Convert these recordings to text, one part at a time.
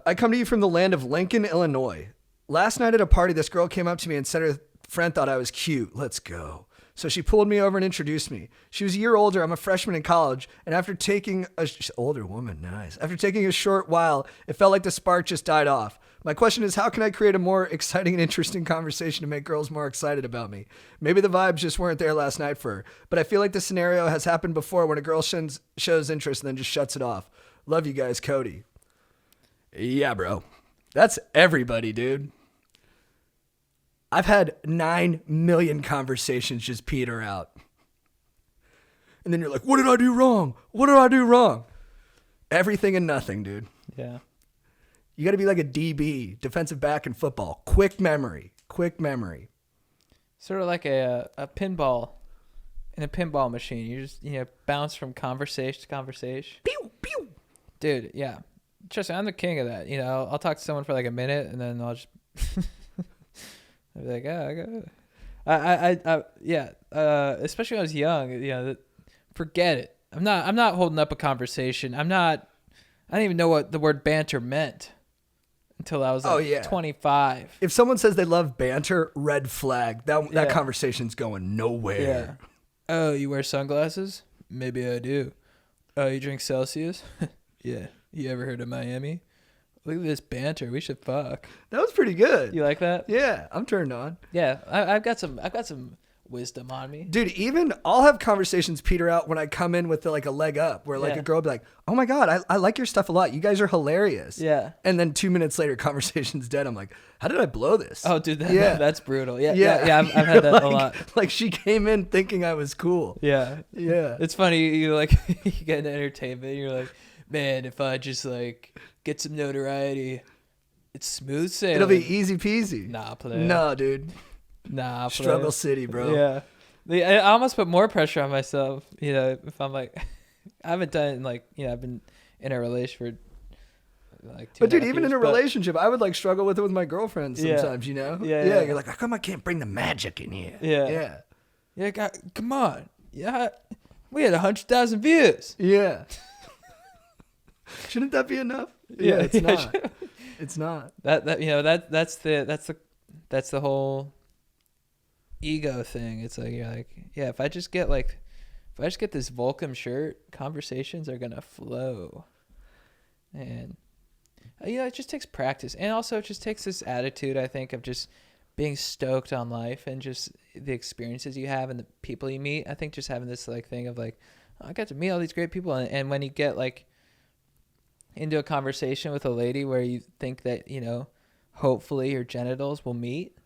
up? I come to you from the land of Lincoln, Illinois. Last night at a party, this girl came up to me and said her friend thought I was cute. Let's go. So she pulled me over and introduced me. She was a year older. I'm a freshman in college. And after taking older woman, nice. After taking a short while, it felt like the spark just died off. My question is, how can I create a more exciting and interesting conversation to make girls more excited about me? Maybe the vibes just weren't there last night for her, but I feel like the scenario has happened before when a girl shows interest and then just shuts it off. Love you guys, Cody. Yeah, bro. That's everybody, dude. I've had 9 million conversations just peter out. And then you're like, what did I do wrong? What did I do wrong? Everything and nothing, dude. Yeah. You got to be like a DB, defensive back in football. Quick memory. Sort of like a pinball in a pinball machine. You just, bounce from conversation to conversation. Pew, pew. Dude, yeah. Trust me, I'm the king of that. I'll talk to someone for like a minute and then I'll just... I'd be like, especially when I was young, forget it. I'm not holding up a conversation. I didn't even know what the word banter meant until I was 25. If someone says they love banter, red flag. That conversation's going nowhere. Yeah. Oh, you wear sunglasses? Maybe I do. Oh, you drink Celsius? Yeah. You ever heard of Miami? Look at this banter. We should fuck. That was pretty good. You like that? Yeah, I'm turned on. Yeah, I've got some wisdom on me. Dude, even I'll have conversations peter out when I come in with a leg up where a girl will be like, oh my God, I like your stuff a lot. You guys are hilarious. Yeah. And then 2 minutes later, conversation's dead. I'm like, how did I blow this? Oh, dude, that's brutal. Yeah. I've had that a lot. Like she came in thinking I was cool. Yeah. Yeah. It's funny. You you get an entertainment. You're like, man, if I just get some notoriety, it's smooth sailing. It'll be easy peasy. Nah, play. No, dude. Nah, play. Struggle city, bro. Yeah. I almost put more pressure on myself, if I'm I haven't done I've been in a relationship for 2.5 But dude, years, even in a relationship, I would struggle with it with my girlfriend sometimes, Yeah. Yeah, you're like, how come I can't bring the magic in here? Yeah. Yeah, God, come on. Yeah. We had 100,000 views. Yeah. Shouldn't that be enough? Yeah, it's not. It's not. That's the whole ego thing. It's you're like, yeah, if I just get this Volcom shirt, conversations are gonna flow. And it just takes practice, and also it just takes this attitude, I think, of just being stoked on life and just the experiences you have and the people you meet. I think just having this thing of I got to meet all these great people, and when you get into a conversation with a lady where you think that hopefully your genitals will meet,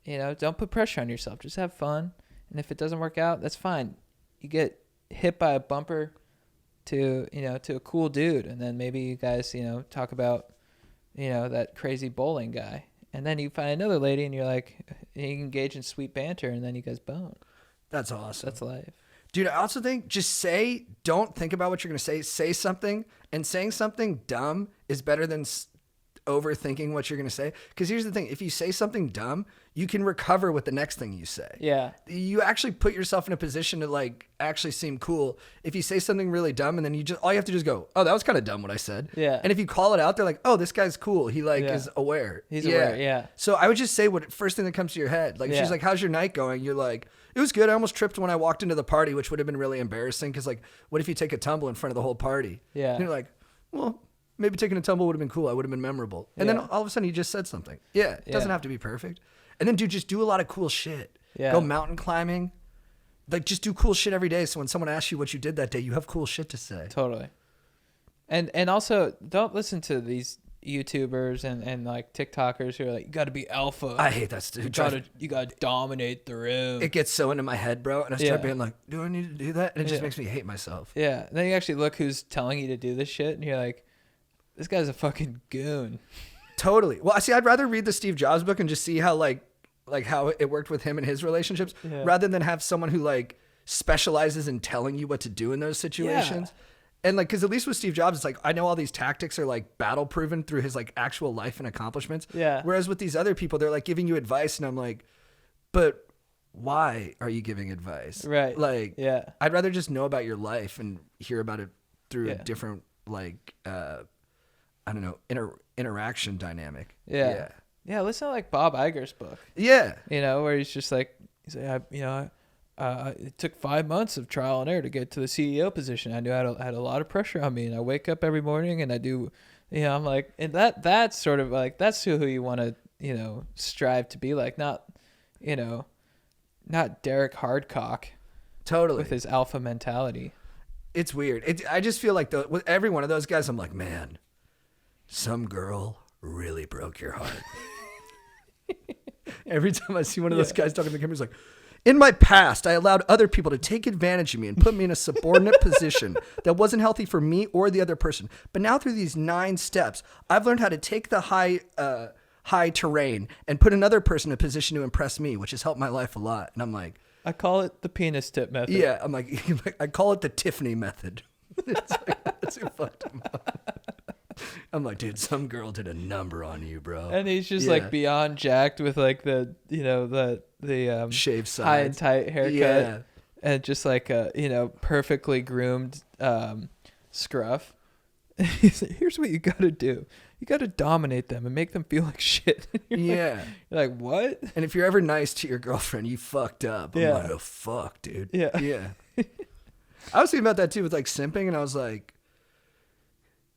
don't put pressure on yourself. Just have fun, and if it doesn't work out, that's fine. You get hit by a bumper to a cool dude, and then maybe you guys talk about that crazy bowling guy, and then you find another lady and you engage in sweet banter, and then you guys bone. That's awesome. That's life. Dude, I also think don't think about what you're going to say something, and saying something dumb is better than overthinking what you're going to say. Because here's the thing, if you say something dumb, you can recover with the next thing you say. Yeah. You actually put yourself in a position to actually seem cool. If you say something really dumb and then all you have to do is go, oh, that was kind of dumb what I said. Yeah. And if you call it out, they're like, oh, this guy's cool. He is aware. He's aware. Yeah. So I would just say first thing that comes to your head. She's like, how's your night going? You're like, it was good. I almost tripped when I walked into the party, which would have been really embarrassing. Cause what if you take a tumble in front of the whole party? Yeah. And you're like, well, maybe taking a tumble would have been cool. I would have been memorable. And then all of a sudden you just said something. Yeah. It doesn't have to be perfect. And then dude, just do a lot of cool shit. Yeah. Go mountain climbing. Just do cool shit every day. So when someone asks you what you did that day, you have cool shit to say. Totally. And also don't listen to these YouTubers and TikTokers who are you got to be alpha. I hate that stuff. You got to dominate the room. It gets so into my head, bro. And I start being like, do I need to do that? And it just makes me hate myself. Yeah. And then you actually look who's telling you to do this shit. And you're like, this guy's a fucking goon. Totally. Well, I'd rather read the Steve Jobs book and just see how how it worked with him and his relationships rather than have someone who specializes in telling you what to do in those situations. Yeah. And because at least with Steve Jobs, it's I know all these tactics are battle proven through his actual life and accomplishments. Yeah. Whereas with these other people, they're giving you advice, and I'm like, but why are you giving advice? Right. I'd rather just know about your life and hear about it through different I don't know, interaction dynamic. Yeah. Yeah, listen to like Bob Iger's book. Yeah. You know, where he's like, it took 5 months of trial and error to get to the CEO position. I knew I had a lot of pressure on me, and I wake up every morning and I do, I'm like, and that's sort of like, that's who you want to, strive to be like, not Derek Hardcock. Totally. With his alpha mentality. It's weird. I just feel like with every one of those guys, I'm like, man, some girl really broke your heart. Every time I see one of those guys talking to the camera, he's like, in my past, I allowed other people to take advantage of me and put me in a subordinate position that wasn't healthy for me or the other person. But now through these 9 steps, I've learned how to take the high terrain and put another person in a position to impress me, which has helped my life a lot. And I'm like, I call it the penis tip method. Yeah, I'm like, I call it the Tiffany method. It's like, that's who fucked him up. I'm like, dude, some girl did a number on you, bro. And he's just like beyond jacked with like the shave sides, high and tight haircut, and just like a perfectly groomed scruff. He's like, here's what you got to do. You got to dominate them and make them feel like shit. You're like, what? And if you're ever nice to your girlfriend, you fucked up. I'm like, oh, fuck, dude. Yeah. I was thinking about that too with like simping, and I was like,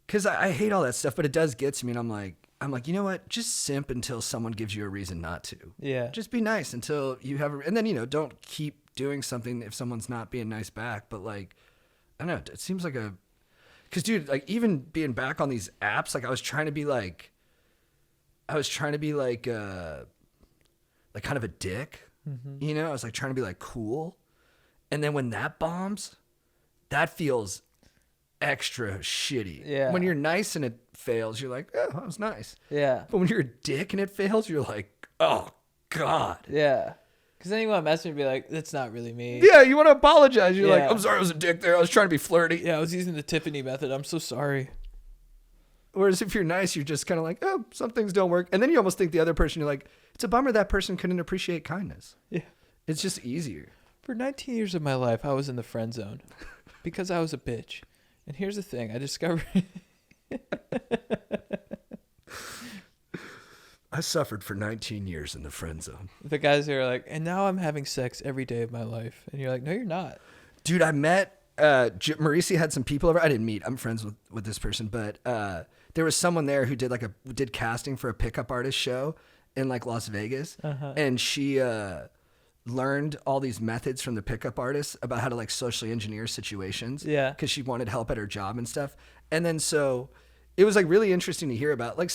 because I hate all that stuff, but it does get to me, and I'm like, you know what? Just simp until someone gives you a reason not to. Yeah. Just be nice until you have, and then, don't keep doing something if someone's not being nice back. But like, I don't know, it seems like because dude, like even being back on these apps, like I was trying to be like kind of a dick, I was like trying to be like cool. And then when that bombs, that feels extra shitty. Yeah. When you're nice and it fails, you're like, oh, that was nice. Yeah. But when you're a dick and it fails, you're like, oh God. Yeah. Because then you want to mess with me and be like, that's not really me. Yeah, you want to apologize. You're like, I'm sorry I was a dick there. I was trying to be flirty. Yeah, I was using the Tiffany method. I'm so sorry. Whereas if you're nice, you're just kind of like, oh, some things don't work. And then you almost think the other person, you're like, it's a bummer that person couldn't appreciate kindness. Yeah. It's just easier. For 19 years of my life, I was in the friend zone because I was a bitch. And here's the thing. I discovered... I suffered for 19 years in the friend zone. The guys who are like, and now I'm having sex every day of my life. And you're like, no, you're not. Dude, I met, Marisi had some people over. I didn't meet, I'm friends with this person, but there was someone there who did casting for a pickup artist show in like Las Vegas. And she learned all these methods from the pickup artists about how to like socially engineer situations. Yeah. Because she wanted help at her job and stuff. And then so... it was like really interesting to hear about. Like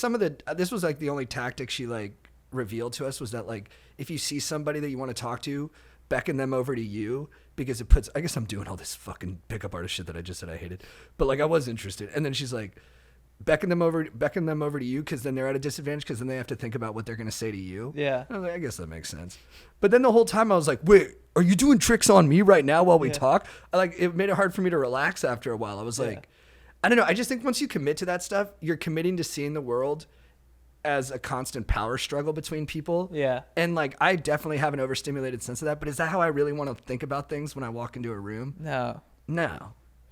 this was like the only tactic she like revealed to us was that like if you see somebody that you want to talk to, beckon them over to you because it puts. I guess I'm doing all this fucking pickup artist shit that I just said I hated, but like I was interested. And then she's like, beckon them over to you because then they're at a disadvantage because then they have to think about what they're gonna say to you. Yeah. And I was like, I guess that makes sense. But then the whole time I was like, wait, are you doing tricks on me right now while we talk? It made it hard for me to relax after a while. I was like. I don't know. I just think once you commit to that stuff, you're committing to seeing the world as a constant power struggle between people. Yeah. And like, I definitely have an overstimulated sense of that, but is that how I really want to think about things when I walk into a room? No.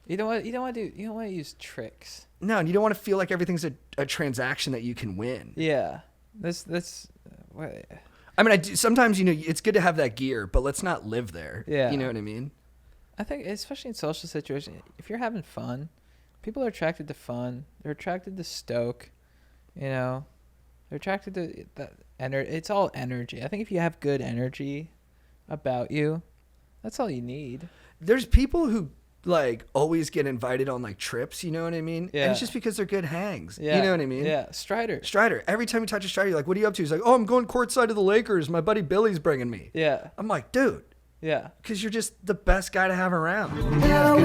You don't want to use tricks. No. And you don't want to feel like everything's a transaction that you can win. Yeah. That's I mean, sometimes, it's good to have that gear, but let's not live there. Yeah. You know what I mean? I think especially in social situations, if you're having fun, people are attracted to fun. They're attracted to stoke, They're attracted to that energy. It's all energy. I think if you have good energy about you, that's all you need. There's people who like always get invited on like trips, you know what I mean? Yeah. And it's just because they're good hangs. Yeah. You know what I mean? Yeah. Strider. Every time you touch a Strider, you're like, what are you up to? He's like, oh, I'm going courtside to the Lakers. My buddy Billy's bringing me. Yeah. I'm like, dude. Yeah. Because you're just the best guy to have around. Now